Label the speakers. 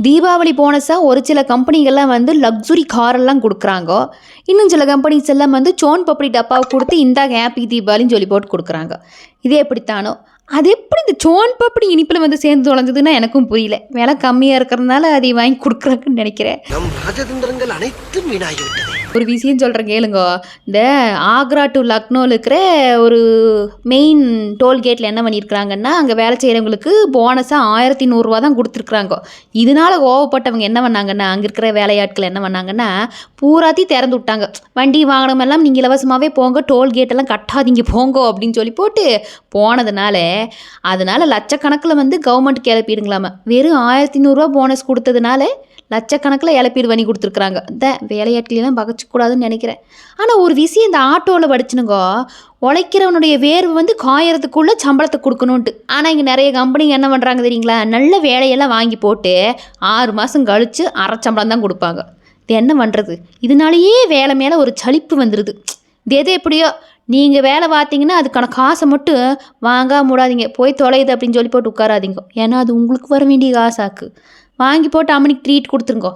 Speaker 1: தீபாவளி போனஸாக ஒரு சில கம்பெனிகள்லாம் வந்து லக்ஸுரி காரெல்லாம் கொடுக்குறாங்க. இன்னும் சில கம்பெனிஸ் எல்லாம் வந்து சோன் பப்படி டப்பாவை கொடுத்து இந்தாங்க ஹாப்பி தீபாவளின்னு சொல்லி போட்டு கொடுக்குறாங்க. இதே எப்படித்தானோ அது எப்படி இந்த சோன் பப்படி இனிப்பில் வந்து சேர்ந்து தொலைஞ்சதுன்னா எனக்கும் புரியல. விலை கம்மியாக இருக்கிறதுனால அதை வாங்கி கொடுக்குறாங்கன்னு நினைக்கிறேன்.
Speaker 2: நம் ராஜதந்திரங்கள் அனைத்தும் வீணாகிவிட்டது.
Speaker 1: ஒரு விஷயம் சொல்கிறேன் கேளுங்க. இந்த ஆக்ரா டு லக்னோவில் இருக்கிற ஒரு மெயின் டோல்கேட்டில் என்ன பண்ணியிருக்கிறாங்கன்னா, அங்கே வேலை செய்கிறவங்களுக்கு போனஸாக 1100 தான் கொடுத்துருக்குறாங்க. இதனால் கோவப்பட்டவங்க என்ன பண்ணாங்கன்னா, அங்கே இருக்கிற வேலையாட்கள் என்ன பண்ணாங்கன்னா, பூராத்தையும் திறந்து விட்டாங்க. வண்டி வாகனமெல்லாம் நீங்கள் இலவசமாகவே போங்க, டோல்கேட்டெல்லாம் கட்டாதீங்க போங்க அப்படின்னு சொல்லி போட்டு போனதுனால அதனால் லட்சக்கணக்கில் வந்து கவர்மெண்ட்டுக்கு இழப்பீடுங்களாமா. வெறும் 1100 போனஸ் கொடுத்ததுனால லட்சக்கணக்கில் இழப்பீடு பண்ணி கொடுத்துருக்குறாங்க. இந்த வேலையாட்களெல்லாம் பகச்சிக்கூடாதுன்னு நினைக்கிறேன். ஆனால் ஒரு விஷயம் இந்த ஆட்டோவில் படிச்சுனுங்கோ, உழைக்கிறவனுடைய வேர்வு வந்து காயறதுக்குள்ளே சம்பளத்தை கொடுக்கணுன்ட்டு. ஆனால் இங்கே நிறைய கம்பெனிங்க என்ன பண்ணுறாங்க தெரியுங்களா, நல்ல வேலையெல்லாம் வாங்கி போட்டு 6 மாதம் கழித்து அரை சம்பளம் தான் கொடுப்பாங்க. இது என்ன பண்ணுறது? இதனாலேயே வேலை மேலே ஒரு சலிப்பு வந்துடுது. இது எது எப்படியோ நீங்கள் வேலை பார்த்தீங்கன்னா அதுக்கான காசை மட்டும் வாங்க மூடாதீங்க, போய் தொலையுது அப்படின்னு சொல்லி போட்டு உட்காராதீங்க. ஏன்னா அது உங்களுக்கு வர வேண்டிய காசாக்கு. வாங்கி போட்டு அம்மனிக்கு ட்ரீட் கொடுத்துருங்கோ.